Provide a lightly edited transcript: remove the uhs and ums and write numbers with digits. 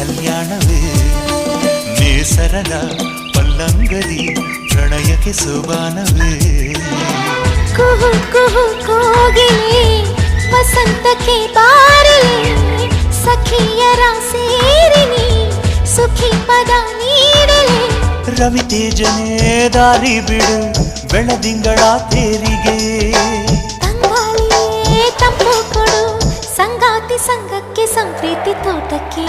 ಕಲ್ಯಾಣವೇ ನೇಸರದ ಪಲ್ಲಂಗದಿ ಪ್ರಣಯಕ್ಕೆ ಸೋಬಾನವೇ ಕುಹು ಕುಹು ಕೋಗಿಲೆ ವಸಂತಕ್ಕೆ ಬಾರಲೆ ಸಖಿಯರ ಸೇರಿನಿ ಸುಖಿ ಪದ ನೀಡಲೆ ರವಿ ತೇಜನೇ ದಾರಿ ಬಿಡು ಬೆಳದಿಂಗಳ ತೇರಿಗೆ ತಂಗಾಳಿಯೇ ತಂಪು ಕೊಡು ಸಂಗಾತಿ ಸಂಘಕ್ಕೆ ಸಂಪ್ರೀತಿ ತೋಟಕ್ಕೆ